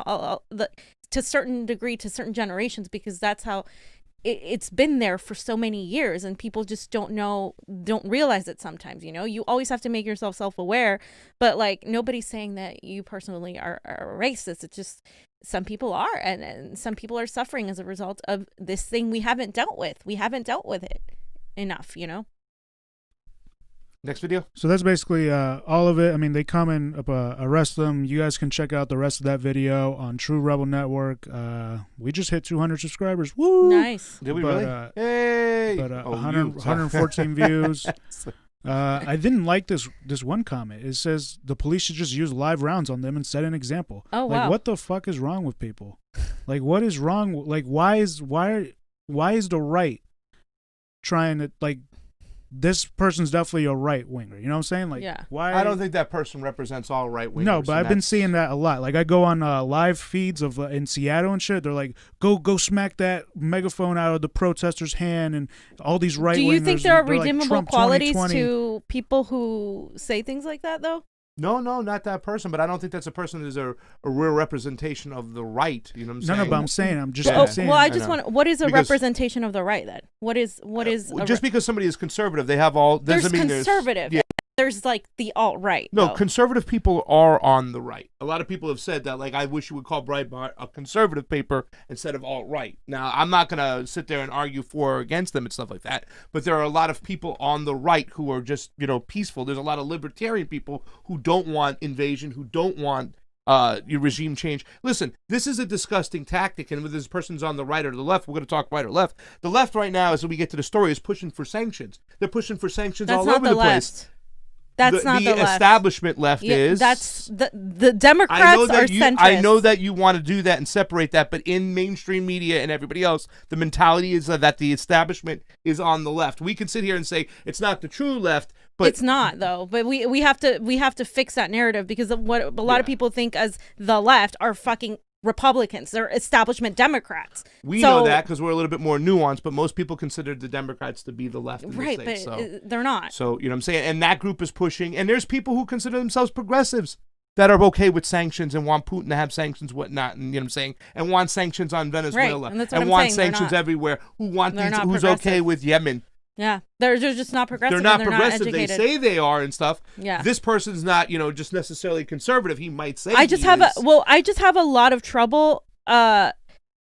to a certain degree, to certain generations, because that's how it's been there for so many years, and people just don't realize it sometimes. You always have to make yourself self-aware, but like nobody's saying that you personally are racist. It's just some people are, and some people are suffering as a result of this thing we haven't dealt with. We haven't dealt with it enough, Next video. So that's basically all of it. I mean, they come and arrest them. You guys can check out the rest of that video on True Rebel Network. We just hit 200 subscribers. Woo! Nice. Did we really? Hey! But 114 views. I didn't like this one comment. It says the police should just use live rounds on them and set an example. Oh, wow. Like, what the fuck is wrong with people? Like, what is wrong? Like, why is the right trying to, like, this person's definitely a right winger. You know what I'm saying? Like, yeah. Why? I don't think that person represents all right wingers. No, but I've been seeing that a lot. Like, I go on live feeds of in Seattle and shit. They're like, go smack that megaphone out of the protester's hand, and all these right wingers. Do you think there are redeemable like, qualities to people who say things like that, though? No, not that person, but I don't think that's a person who's a real representation of the right. You know what I'm saying? No, but I'm saying, well, I just want. What is a representation of the right then? What is? Just because somebody is conservative, they have all. There's conservative. Yeah. There's like the alt-right. No, though. Conservative people are on the right. A lot of people have said that, like, I wish you would call Breitbart a conservative paper instead of alt-right. Now, I'm not going to sit there and argue for or against them and stuff like that, but there are a lot of people on the right who are just, peaceful. There's a lot of libertarian people who don't want invasion, who don't want your regime change. Listen, this is a disgusting tactic, and whether this person's on the right or the left, we're going to talk right or left. The left right now, as we get to the story, is pushing for sanctions. They're pushing for sanctions all over the place. That's not the left. The establishment left is. That's the Democrats are centrist. I know that you want to do that and separate that, but in mainstream media and everybody else, the mentality is that the establishment is on the left. We can sit here and say it's not the true left, but it's not though. But we have to fix that narrative, because what a lot of people think as the left are fucking Republicans. They're establishment Democrats. We know that because we're a little bit more nuanced, but most people consider the Democrats to be the left in right, the state, but they're not. So, you know what I'm saying? And that group is pushing, and there's people who consider themselves progressives that are okay with sanctions and want Putin to have sanctions, whatnot, and you know what I'm saying? And want sanctions on Venezuela. Right, and that's what I'm want saying. sanctions everywhere. Who's progressive. okay with Yemen. Yeah, they're just not progressive. They're not and progressive. Not they say they are and stuff. Yeah. This person's not, just necessarily conservative. He might say I just have a lot of trouble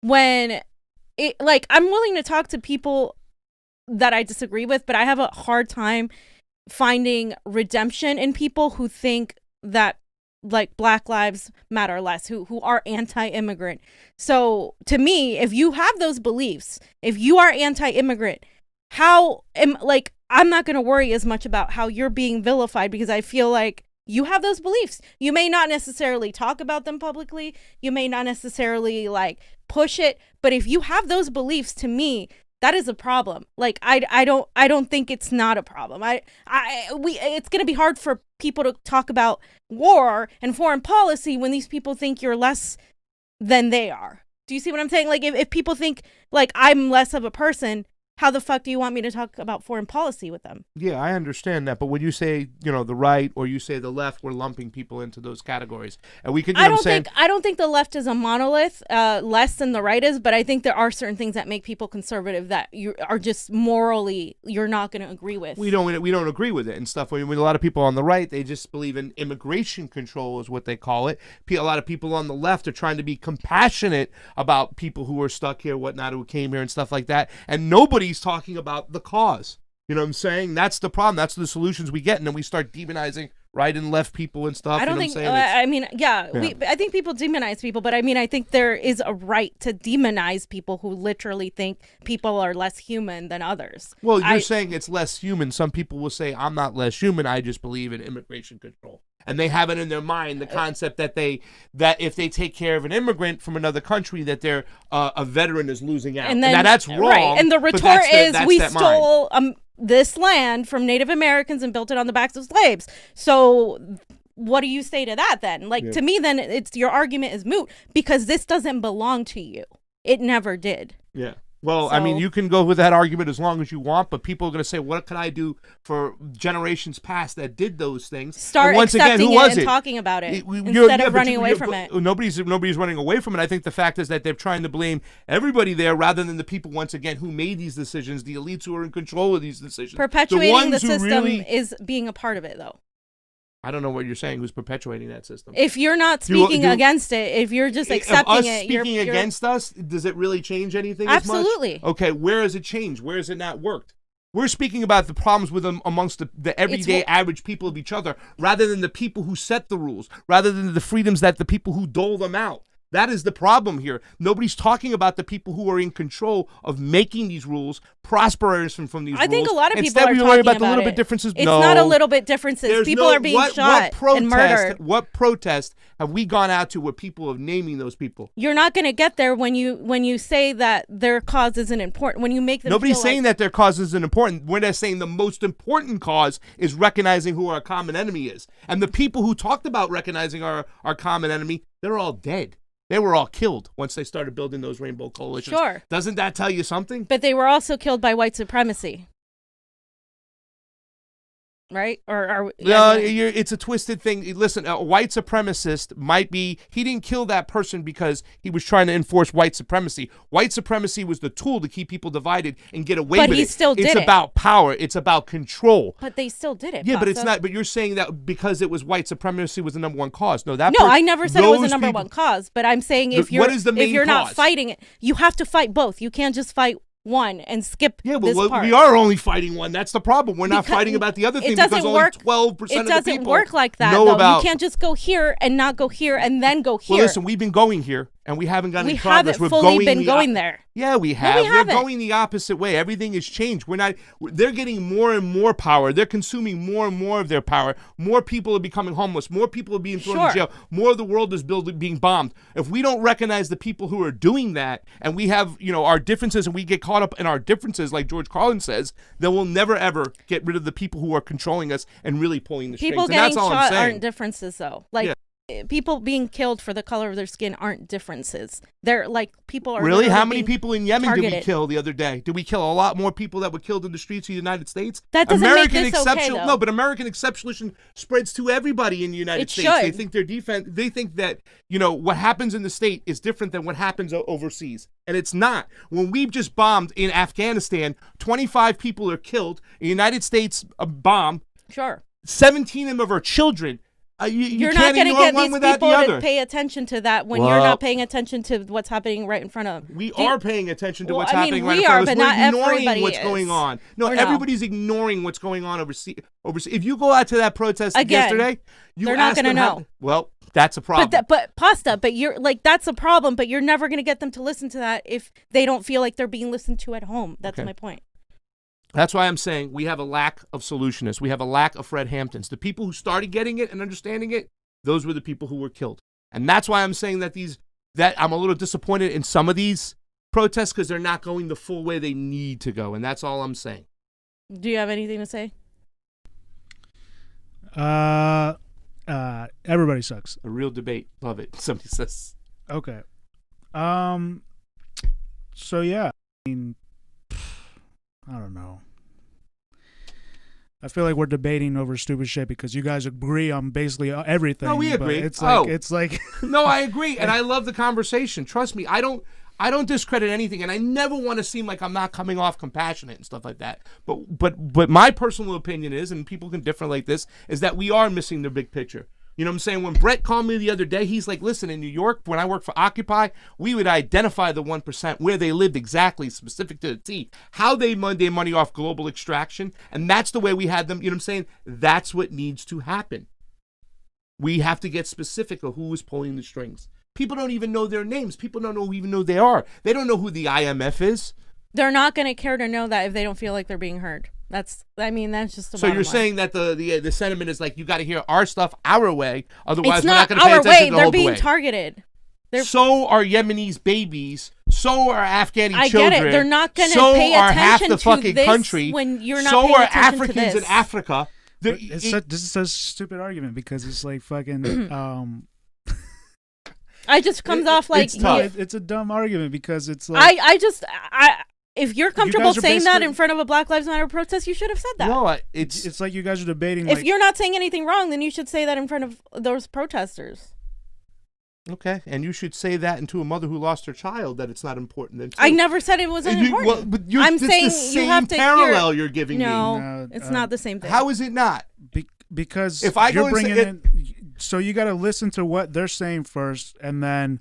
when it, like, I'm willing to talk to people that I disagree with, but I have a hard time finding redemption in people who think that, like, Black Lives Matter less, who are anti-immigrant. So to me, if you have those beliefs, if you are anti-immigrant, I'm not going to worry as much about how you're being vilified, because I feel like you have those beliefs. You may not necessarily talk about them publicly. You may not necessarily like push it, but if you have those beliefs, to me, that is a problem. Like, I don't think it's not a problem. It's going to be hard for people to talk about war and foreign policy when these people think you're less than they are. Do you see what I'm saying? Like, if people think like I'm less of a person, how the fuck do you want me to talk about foreign policy with them? Yeah, I understand that. But when you say, the right or you say the left, we're lumping people into those categories. And we can, I don't think the left is a monolith, less than the right is, but I think there are certain things that make people conservative that you are just morally, you're not going to agree with. We don't agree with it and stuff. When a lot of people on the right, they just believe in immigration control is what they call it. A lot of people on the left are trying to be compassionate about people who are stuck here, whatnot, who came here and stuff like that. And nobody's talking about the cause. You know what I'm saying? That's the problem. That's the solutions we get. And then we start demonizing right and left people and stuff. I don't think, I think people demonize people, but I think there is a right to demonize people who literally think people are less human than others. Well, you're saying it's less human. Some people will say, I'm not less human. I just believe in immigration control. And they have it in their mind, the concept that if they take care of an immigrant from another country, that they're a veteran is losing out. And that's wrong. Right. And the retort is, we stole this land from Native Americans and built it on the backs of slaves. So what do you say to that then? To me, then it's your argument is moot because this doesn't belong to you. It never did. Yeah. Well, I mean, you can go with that argument as long as you want, but people are going to say, what can I do for generations past that did those things? Start accepting it and talking about it instead of running away from it. Nobody's running away from it. I think the fact is that they're trying to blame everybody there rather than the people, once again, who made these decisions, the elites who are in control of these decisions. Perpetuating the system is being a part of it, though. I don't know what you're saying. Who's perpetuating that system? If you're not speaking against it, if you're just accepting it, speaking against us, does it really change anything? Absolutely. As much? Okay, where has it changed? Where has it not worked? We're speaking about the problems with them amongst the everyday average people of each other, rather than the people who set the rules, rather than the freedoms that the people who dole them out. That is the problem here. Nobody's talking about the people who are in control of making these rules, prospering from these rules. I think a lot of people are talking about the little bit differences. It's not a little bit differences. People are being shot and murdered. What protest have we gone out to where people are naming those people? You're not going to get there when you say that their cause isn't important. When you make them Nobody's saying that their cause isn't important. We're not saying the most important cause is recognizing who our common enemy is. And the people who talked about recognizing our common enemy, they're all dead. They were all killed once they started building those rainbow coalitions. Sure. Doesn't that tell you something? But they were also killed by white supremacy. Right? It's a twisted thing. Listen, a white supremacist might be, he didn't kill that person because he was trying to enforce white supremacy. White supremacy was the tool to keep people divided and get away with it. But he still did it. It's about power. It's about control. But they still did it. Yeah, but it's not. But you're saying that because it was white supremacy was the number one cause. No, I never said it was the number one cause. But I'm saying if you're not fighting it, you have to fight both. You can't just fight one and skip this part. We are only fighting one. That's the problem. We're not fighting about the other thing because only 12% of the people It doesn't work like that, though. You can't just go here and not go here and then go here. Well, listen, we've been going here and we haven't gotten any progress. We haven't fully been going there. Yeah, we have. We're going the opposite way. Everything has changed. They're getting more and more power. They're consuming more and more of their power. More people are becoming homeless. More people are being thrown in jail. More of the world is being bombed. If we don't recognize the people who are doing that and we have, our differences and we get caught up in our differences, like George Carlin says, then we'll never, ever get rid of the people who are controlling us and really pulling the strings. People getting shot aren't differences, though. People being killed for the color of their skin aren't differences. They're people are really. How many people in Yemen did we kill the other day? Did we kill a lot more people that were killed in the streets of the United States? That doesn't make this okay, though. No, but American exceptionalism spreads to everybody in the United States. Should. They think They think that what happens in the state is different than what happens overseas, and it's not. When we just bombed in Afghanistan, 25 people are killed. The United States bomb. Sure. 17 of them are children. You're not going to get these people to pay attention to that when you're not paying attention to what's happening right in front of them. We are paying attention to what's happening right in front of us. We're ignoring what's going on. No, everybody's ignoring what's going on overseas. If you go out to that protest yesterday, they're not going to know. Well, that's a problem. But you're that's a problem. But you're never going to get them to listen to that if they don't feel like they're being listened to at home. That's my point. That's why I'm saying we have a lack of solutionists. We have a lack of Fred Hamptons. The people who started getting it and understanding it, those were the people who were killed. And that's why I'm saying that I'm a little disappointed in some of these protests because they're not going the full way they need to go. And that's all I'm saying. Do you have anything to say? Everybody sucks. A real debate. Love it. Somebody says. Okay. So yeah, I mean, I don't know. I feel like we're debating over stupid shit because you guys agree on basically everything. No, we but agree. It's like No, I agree, and I love the conversation. Trust me, I don't discredit anything, and I never want to seem like I'm not coming off compassionate and stuff like that. But my personal opinion is, and people can differ like this, is that we are missing the big picture. You know what I'm saying? When Brett called me the other day, he's like, listen, in New York, when I worked for Occupy, we would identify the 1%, where they lived exactly, specific to the T, how they made their money off global extraction, and that's the way we had them. You know what I'm saying? That's what needs to happen. We have to get specific of who is pulling the strings. People don't even know their names. People don't even know they are. They don't know who the IMF is. They're not going to care to know that if they don't feel like they're being heard. That's just the So you're line. saying that the sentiment is like, you got to hear our stuff our way, otherwise It's we're not not going to pay our attention way. the They're whole being way. targeted. So are Yemenis babies. So are Afghani I children. get it. They're not going to so pay are half attention the fucking to this country. when you're not so paying are attention Africans to in this. Africa. this is such a stupid argument because it's like fucking. I just comes off like it's tough. It's a dumb argument because it's like if you're comfortable guys are saying that basically- in front of a Black Lives Matter protest, you should have said that. No, it's like you guys are debating. If like, you're not saying anything wrong, then you should say that in front of those protesters. okay, and you should say that into a mother who lost her child that it's not important. Then too. I never said it wasn't important. I'm I'm saying the same you have to parallel you're giving me. No, it's not the same thing. How is it not? because If I you're go and say bringing in, so you got to listen to what they're saying first, and then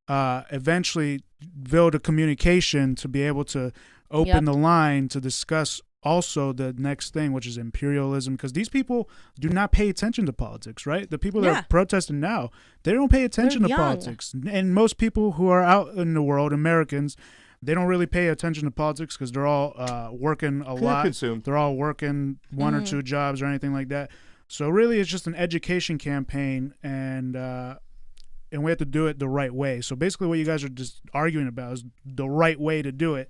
eventually build a communication to be able to open the line to discuss also the next thing, which is imperialism, because these people do not pay attention to politics, right? The people that are protesting now, they don't pay attention They're to young. politics. And most people who are out in the world, Americans, they don't really pay attention to politics because they're all working a lot. Consumed. They're all working one or two jobs or anything like that. So really, it's just an education campaign, and we have to do it the right way. So basically, what you guys are just arguing about is the right way to do it,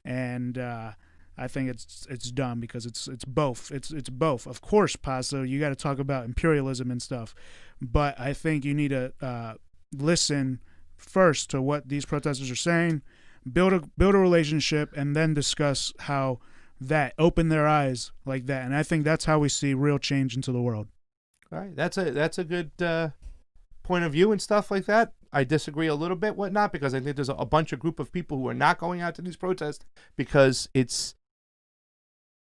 and I think it's dumb because it's both. It's both. Of course, Paso, you got to talk about imperialism and stuff, but I think you need to listen first to what these protesters are saying, build a relationship, and then discuss how that open their eyes like that. And I think that's how we see real change into the world. All right, that's a good point of view and stuff like that. I disagree a little bit, whatnot, because I think there's a bunch of group of people who are not going out to these protests because it's,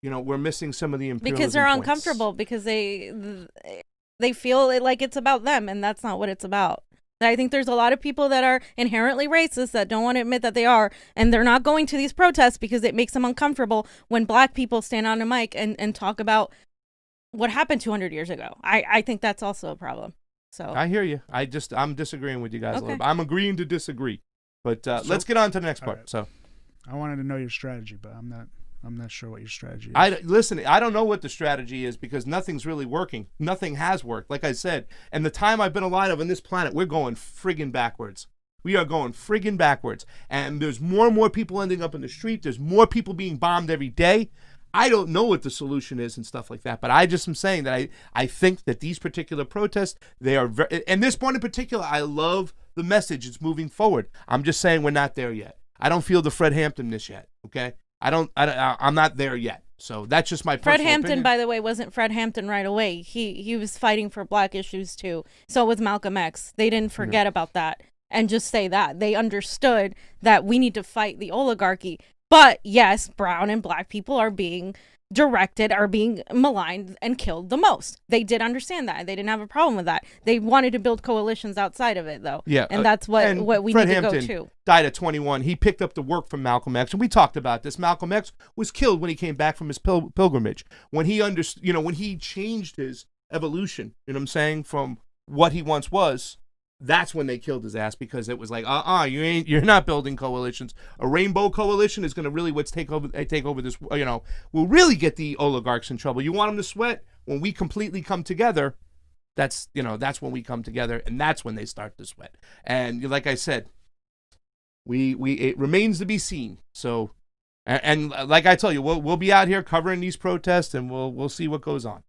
we're missing some of the imperialism because they're points. uncomfortable because they feel like it's about them, and that's not what it's about. I think there's a lot of people that are inherently racist that don't want to admit that they are, and they're not going to these protests because it makes them uncomfortable when Black people stand on a mic and talk about what happened 200 years ago. I think that's also a problem. So I hear you. I'm disagreeing with you guys a little Okay. bit. I'm agreeing to disagree. But let's get on to the next part. right. So I wanted to know your strategy, but I'm not sure what your strategy is. I don't know what the strategy is because nothing's really working. Nothing has worked. Like I said, and the time I've been alive on this planet, we're going friggin' backwards. We are going friggin' backwards. And there's more and more people ending up in the street. There's more people being bombed every day. I don't know what the solution is and stuff like that, but I just am saying that I think that these particular protests, they are very, and this one in particular, I love the message. It's moving forward. I'm just saying we're not there yet. I don't feel the Fred Hampton-ness yet, okay? I'm not there yet. So that's just my personal Fred Hampton, opinion. by the way, wasn't Fred Hampton right away. He was fighting for Black issues too. So was Malcolm X. They didn't forget about that and just say that. They understood that we need to fight the oligarchy. But yes, brown and Black people are being directed, are being maligned and killed the most. They did understand that. They didn't have a problem with that. They wanted to build coalitions outside of it, though. Yeah, and that's what we Fred need Hampton to go to. died at 21. He picked up the work from Malcolm X, and we talked about this. Malcolm X was killed when he came back from his pilgrimage. When he when he changed his evolution, you know what I'm saying, from what he once was. That's when they killed his ass because it was like, you're not building coalitions. A rainbow coalition is going to really take over this, will really get the oligarchs in trouble. You want them to sweat? When we completely come together, that's when we come together, and that's when they start to sweat. And like I said, it remains to be seen. So, and like I tell you, we'll be out here covering these protests, and we'll see what goes on.